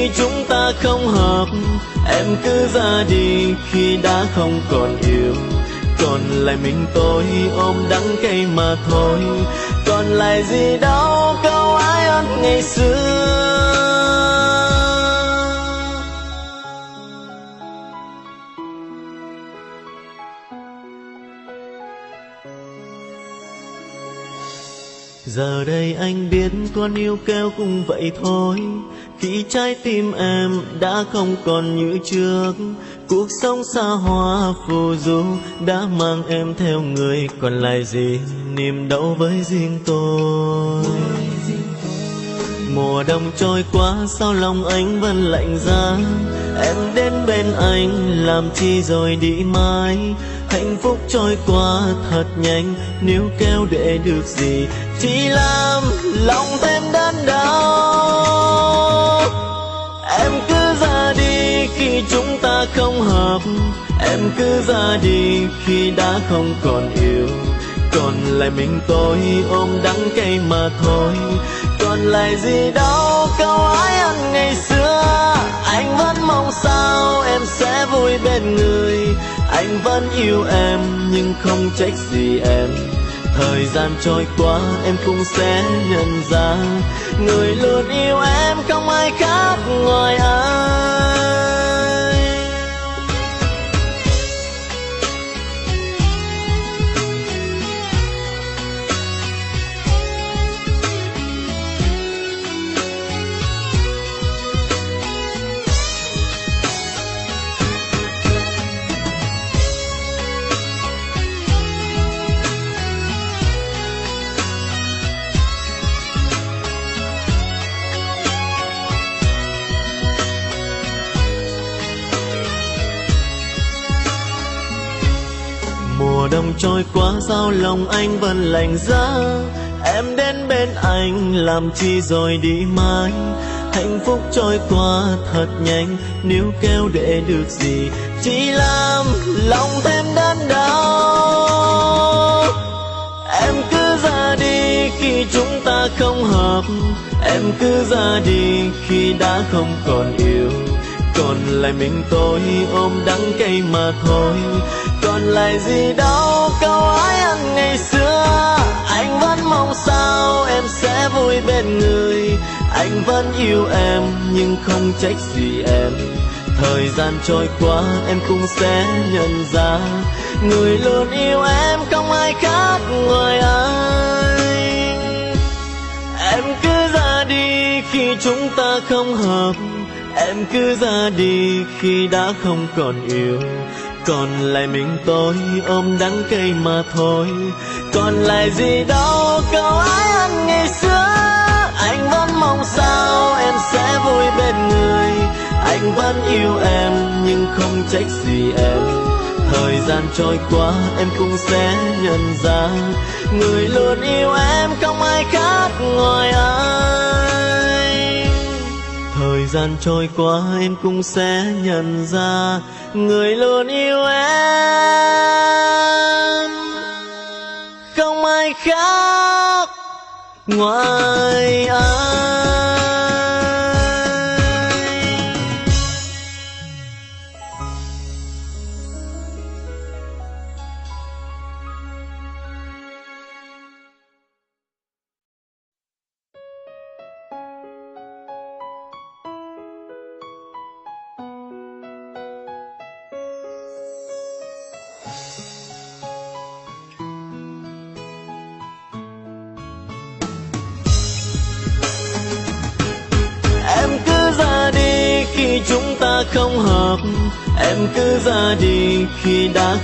khi chúng ta không hợp. Em cứ ra đi khi đã không còn yêu. Còn lại mình tôi ôm đắng cay mà thôi. Còn lại gì đâu câu ái ân ngày xưa. Giờ đây anh biết con yêu kêu cũng vậy thôi. Khi trái tim em đã không còn như trước. Cuộc sống xa hoa phù du đã mang em theo người. Còn lại gì niềm đau với riêng tôi. Mùa đông trôi qua sao lòng anh vẫn lạnh giá. Em đến bên anh làm chi rồi đi mãi. Hạnh phúc trôi qua thật nhanh. Nếu kéo để được gì chỉ làm lòng thêm đớn đau. Em cứ ra đi khi chúng ta không hợp. Em cứ ra đi khi đã không còn yêu. Còn lại mình tôi ôm đắng cay mà thôi. Còn lại gì đâu câu ái ân ngày xưa. Anh vẫn mong sao em sẽ vui bên người. Anh vẫn yêu em nhưng không trách gì em. Thời gian trôi qua em cũng sẽ nhận ra. Người luôn yêu em không ai khác ngoài anh. Mùa đông trôi qua sao lòng anh vẫn lạnh giá. Em đến bên anh làm chi rồi đi mãi. Hạnh phúc trôi qua thật nhanh. Nếu kéo để được gì chỉ làm lòng thêm đớn đau. Em cứ ra đi khi chúng ta không hợp. Em cứ ra đi khi đã không còn yêu. Còn lại mình tôi ôm đắng cay mà thôi. Còn lại gì đâu câu ái ân ngày xưa. Anh vẫn mong sao em sẽ vui bên người. Anh vẫn yêu em nhưng không trách gì em. Thời gian trôi qua em cũng sẽ nhận ra. Người luôn yêu em không ai khác ngoài anh. Em cứ ra đi khi chúng ta không hợp. Em cứ ra đi khi đã không còn yêu. Còn lại mình tôi ôm đắng cay mà thôi. Còn lại gì đâu câu ái ân ngày xưa. Anh vẫn mong sao em sẽ vui bên người. Anh vẫn yêu em nhưng không trách gì em. Thời gian trôi qua em cũng sẽ nhận ra. Người luôn yêu em không ai khác ngoài anh. Thời gian trôi qua em cũng sẽ nhận ra. Người luôn yêu em không ai khác ngoài anh. Em cứ ra đi khi chúng ta không hợp. Em cứ ra đi khi đã